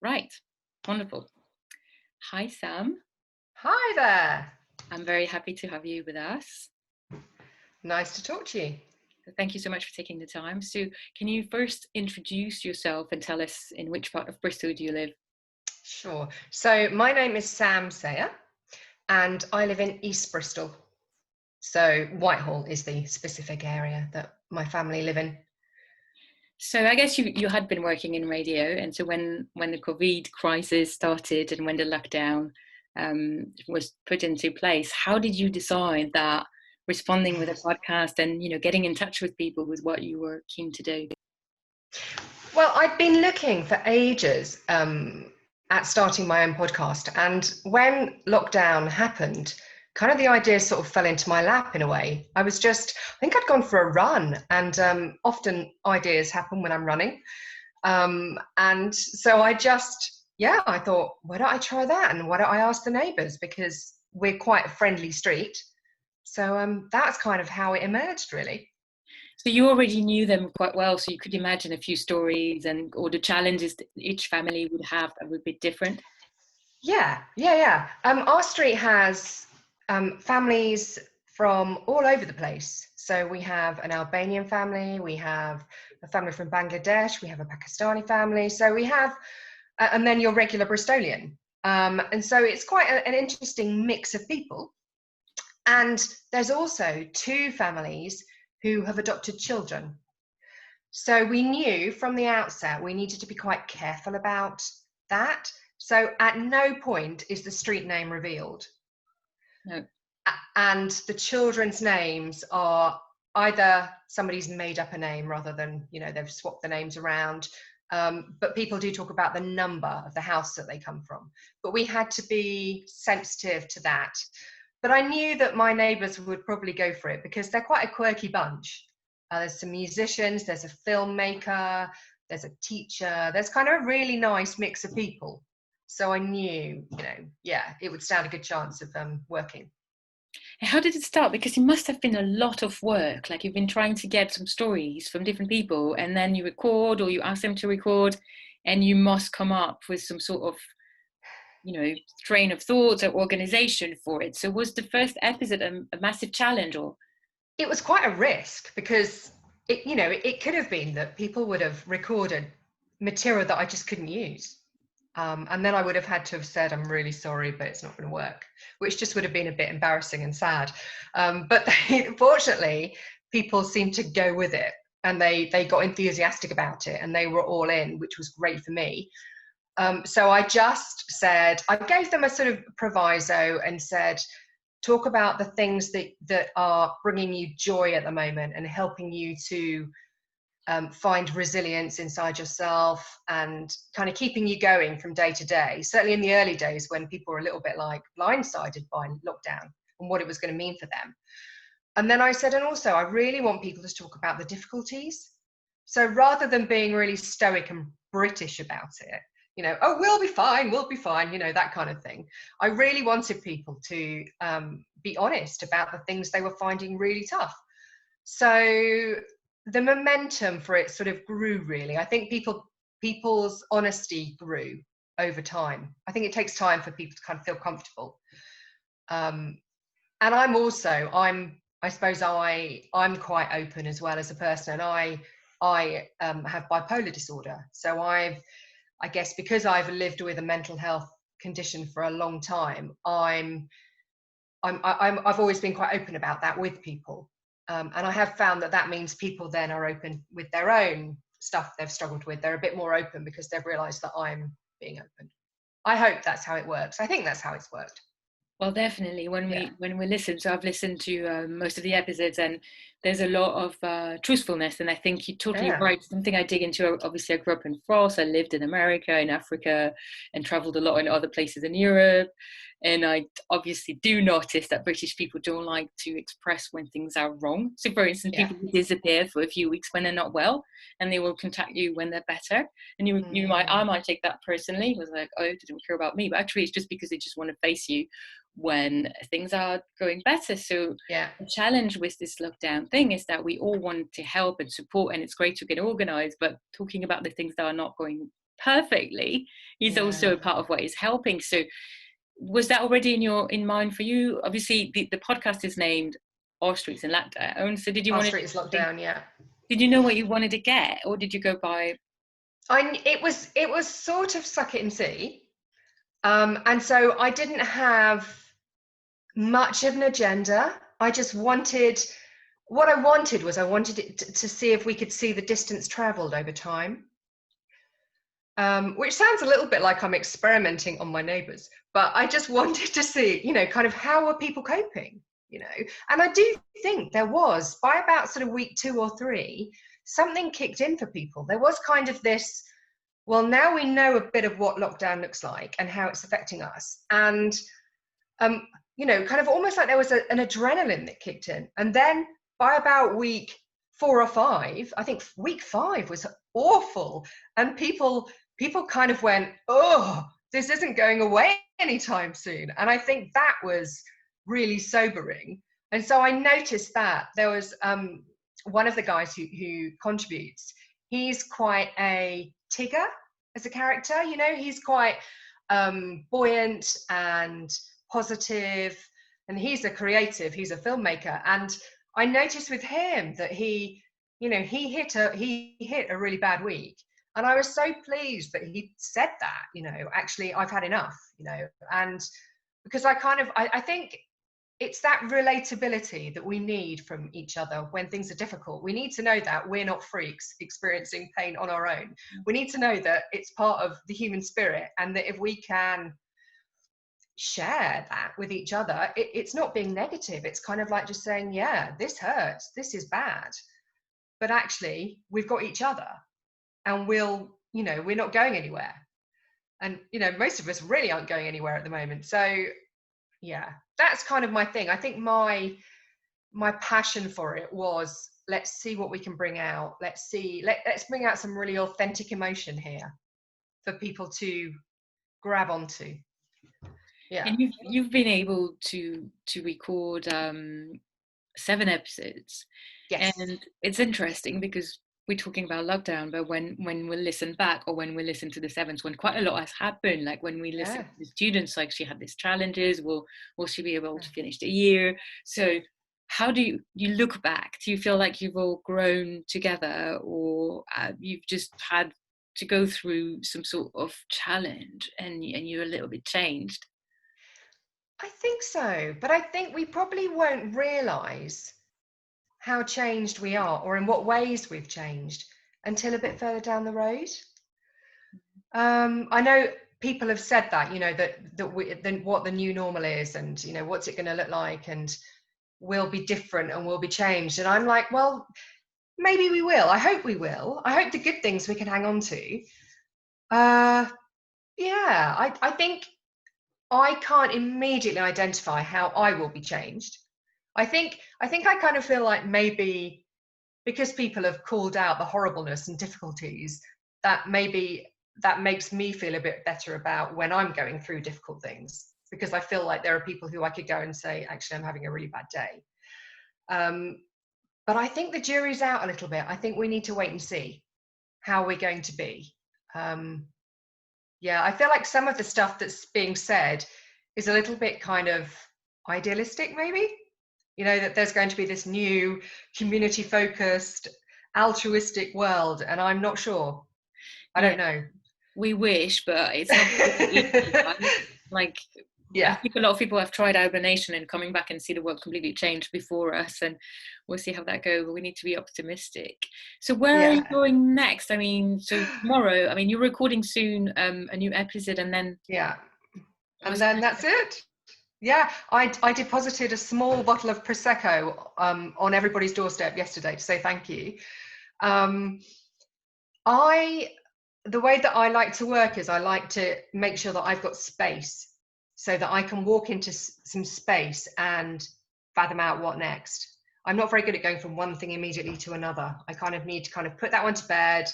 Right. Wonderful. Hi, Sam. Hi there. I'm very happy to have you with us. Nice to talk to you. So thank you so much for taking the time. So, can you first introduce yourself and tell us in which part of Bristol do you live? Sure. So, my name is Sam Sayer and I live in East Bristol. So, Whitehall is the specific area that my family live in. So, I guess you had been working in radio, and so when the COVID crisis started and when the lockdown was put into place, how did you decide that responding with a podcast and getting in touch with people was what you were keen to do? Well, I'd been looking for ages at starting my own podcast. And when lockdown happened, kind of the idea sort of fell into my lap in a way. I think I'd gone for a run, and often ideas happen when I'm running. And so I thought, why don't I try that? And why don't I ask the neighbours? Because we're quite a friendly street. So that's kind of how it emerged, really. So you already knew them quite well, so you could imagine a few stories and or the challenges that each family would have that would be different. Yeah. Our street has families from all over the place. So we have an Albanian family, we have a family from Bangladesh, we have a Pakistani family. So we have, and then your regular Bristolian. And so it's quite an interesting mix of people. And there's also two families who have adopted children. So we knew from the outset we needed to be quite careful about that. So at no point is the street name revealed. No. And the children's names are either somebody's made up a name rather than, they've swapped the names around. But people do talk about the number of the house that they come from. But we had to be sensitive to that. But I knew that my neighbours would probably go for it because they're quite a quirky bunch. There's some musicians, there's a filmmaker, there's a teacher, there's kind of a really nice mix of people. So I knew, it would stand a good chance of working. How did it start? Because it must have been a lot of work. Like you've been trying to get some stories from different people, and then you record or you ask them to record, and you must come up with some sort of, train of thoughts or organization for it. So was the first episode a massive challenge or? It was quite a risk because it could have been that people would have recorded material that I just couldn't use. And then I would have had to have said, I'm really sorry, but it's not going to work, which just would have been a bit embarrassing and sad. But fortunately, people seemed to go with it and they got enthusiastic about it and they were all in, which was great for me. So I just said, I gave them a sort of proviso and said, talk about the things that are bringing you joy at the moment and helping you to find resilience inside yourself and kind of keeping you going from day to day. Certainly in the early days when people were a little bit like blindsided by lockdown and what it was going to mean for them. And then I said, and also I really want people to talk about the difficulties. So rather than being really stoic and British about it, oh, we'll be fine, that kind of thing. I really wanted people to be honest about the things they were finding really tough. So the momentum for it sort of grew, really. I think people's honesty grew over time. I think it takes time for people to kind of feel comfortable. And I suppose I'm quite open as well as a person, and I have bipolar disorder. So I guess because I've lived with a mental health condition for a long time, I've always been quite open about that with people. And I have found that means people then are open with their own stuff they've struggled with. They're a bit more open because they've realised that I'm being open. I hope that's how it works. I think that's how it's worked. Well, definitely Yeah. when we listen. So I've listened to most of the episodes, and there's a lot of truthfulness. And I think you're totally Yeah. right. Something I dig into. Obviously, I grew up in France. I lived in America, in Africa, and traveled a lot in other places in Europe. And I obviously do notice that British people don't like to express when things are wrong. So, for instance, Yeah. people will disappear for a few weeks when they're not well, and they will contact you when they're better. And I might take that personally. It was like, oh, they don't care about me, but actually, it's just because they just want to face you when things are going better. So Yeah. the challenge with this lockdown thing is that we all want to help and support, and it's great to get organized, but talking about the things that are not going perfectly is also Yeah. a part of what is helping. So was that already in mind for you? Obviously the podcast is named Our Streets in Lockdown. So did you Our want to street is locked down, yeah. did you know what you wanted to get, or did you go by? It was sort of suck it and see. And so I didn't have much of an agenda. What I wanted was I wanted it to see if we could see the distance traveled over time. Which sounds a little bit like I'm experimenting on my neighbors, but I just wanted to see, kind of how are people coping, And I do think there was, by about sort of week 2 or 3, something kicked in for people. There was kind of this, well, now we know a bit of what lockdown looks like and how it's affecting us. And, kind of almost like there was an adrenaline that kicked in. And then by about week 4 or 5, I think week 5 was awful. And people kind of went, oh, this isn't going away anytime soon. And I think that was really sobering. And so I noticed that there was one of the guys who contributes, he's quite a Tigger as a character, he's quite buoyant and positive, and he's a creative, he's a filmmaker. And I noticed with him that he hit a really bad week. And I was so pleased that he said that, actually, I've had enough, and because I think it's that relatability that we need from each other when things are difficult. We need to know that we're not freaks experiencing pain on our own. We need to know that it's part of the human spirit, and that if we can share that with each other, it's not being negative. It's kind of like just saying, yeah, this hurts, this is bad, but actually we've got each other, and we're not going anywhere. And most of us really aren't going anywhere at the moment. So yeah, that's kind of my thing. I think my passion for it was, let's see what we can bring out. Let's bring out some really authentic emotion here for people to grab onto. Yeah. And you've been able to record 7 episodes, Yes. and it's interesting because we're talking about lockdown, but when we listen back, or when we listen to the sevens, when quite a lot has happened, like when we listen Yeah. to the students, like she had these challenges, will she be able to finish the year? So how do you look back? Do you feel like you've all grown together, or you've just had to go through some sort of challenge and you're a little bit changed? I think so, but I think we probably won't realize how changed we are, or in what ways we've changed, until a bit further down the road. I know people have said that, then what the new normal is, and what's it going to look like, and we'll be different and we'll be changed. And I'm like, well, maybe we will. I hope we will. I hope the good things we can hang on to. Yeah, I think I can't immediately identify how I will be changed. I think I kind of feel like maybe because people have called out the horribleness and difficulties, that maybe that makes me feel a bit better about when I'm going through difficult things, because I feel like there are people who I could go and say, actually, I'm having a really bad day. But I think the jury's out a little bit. I think we need to wait and see how we're going to be. Yeah, I feel like some of the stuff that's being said is a little bit kind of idealistic, maybe. That there's going to be this new community-focused, altruistic world, and I'm not sure. I Yeah, don't know. we wish, but it's not easy, right? Like, I Yeah, think a lot of people have tried hibernation and coming back and see the world completely changed before us, and we'll see how that goes. But we need to be optimistic. So where are you yeah, going next? I mean, so tomorrow, I mean, you're recording soon a new episode, and then yeah. And was then that's it. Yeah, I deposited a small bottle of Prosecco on everybody's doorstep yesterday to say thank you. Um, the way that I like to work is I like to make sure that I've got space, so that I can walk into some space and fathom out what next. I'm not very good at going from one thing immediately to another. I kind of need to kind of put that one to bed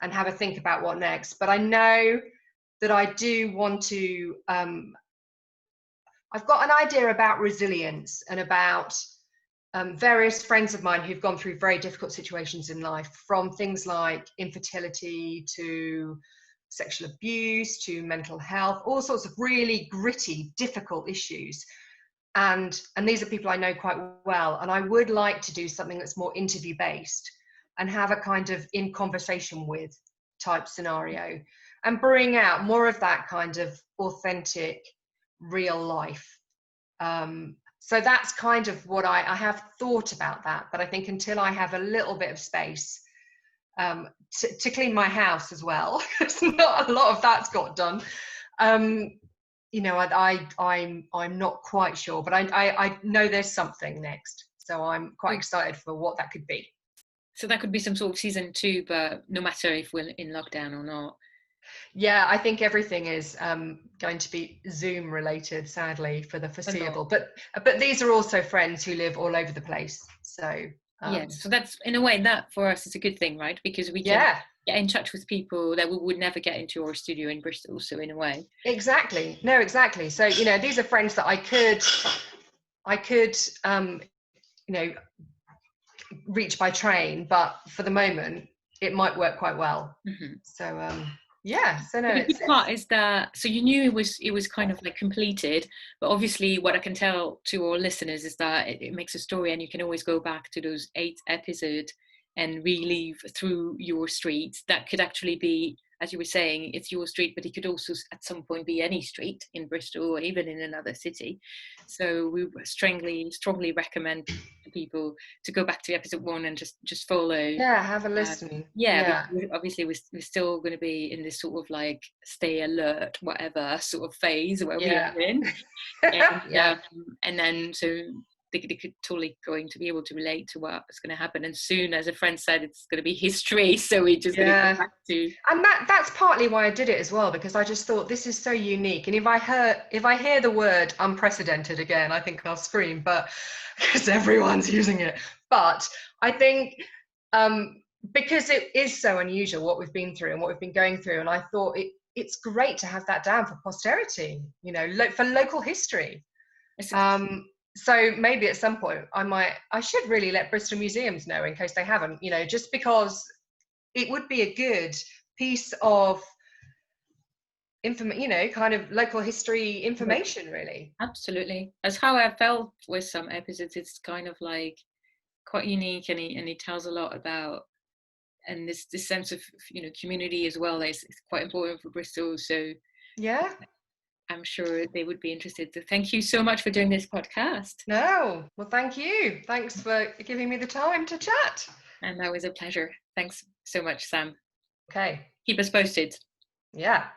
and have a think about what next. But I know that I do want to, I've got an idea about resilience and about various friends of mine who've gone through very difficult situations in life, from things like infertility to sexual abuse to mental health, all sorts of really gritty, difficult issues. And these are people I know quite well. And I would like to do something that's more interview based and have a kind of in conversation with type scenario and bring out more of that kind of authentic, real life. So that's kind of what I have thought about that. But I think until I have a little bit of space to clean my house as well, because not a lot of that's got done. You know, I'm not quite sure, but I know there's something next. So I'm quite excited for what that could be. So that could be some sort of season 2, but no matter if we're in lockdown or not. Yeah, I think everything is going to be Zoom related, sadly, for the A lot. foreseeable. But these are also friends who live all over the place. So Yes, so that's, in a way, that for us is a good thing, right? Because we can yeah, get in touch with people that we would never get into our studio in Bristol. So in a way, exactly. No, exactly. So you know, these are friends that I could you know, reach by train, but for the moment, it might work quite well. mm-hmm. So yeah, so no, But the it's good part is that, so you knew it was kind of like completed, but obviously what I can tell to our listeners is that it makes a story, and you can always go back to those 8 episodes and relive through your streets. That could actually be, as you were saying, it's your street, but it could also at some point be any street in Bristol or even in another city. So we strongly recommend to people to go back to episode 1 and just follow. yeah, have a listen. Yeah, Yeah, because obviously we're still going to be in this sort of like stay alert, whatever sort of phase where we yeah, are in, yeah. and then so they could totally going to be able to relate to what's going to happen. And soon, as a friend said, it's going to be history, so we're just going to go Yeah. back to. And that's partly why I did it as well, because I just thought this is so unique. And if I hear the word unprecedented again, I think I'll scream, but because everyone's using it. But I think because it is so unusual what we've been through and what we've been going through, and I thought it's great to have that down for posterity, you know, for local history. So maybe at some point I should really let Bristol museums know in case they haven't, you know, just because it would be a good piece of you know, kind of local history information, really. Absolutely, that's how I felt with some episodes. It's kind of like quite unique, and he tells a lot about, and this sense of, you know, community as well is quite important for Bristol. So Yeah. I'm sure they would be interested. So thank you so much for doing this podcast. No. Well, thank you. Thanks for giving me the time to chat. And that was a pleasure. Thanks so much, Sam. Okay. Keep us posted. Yeah.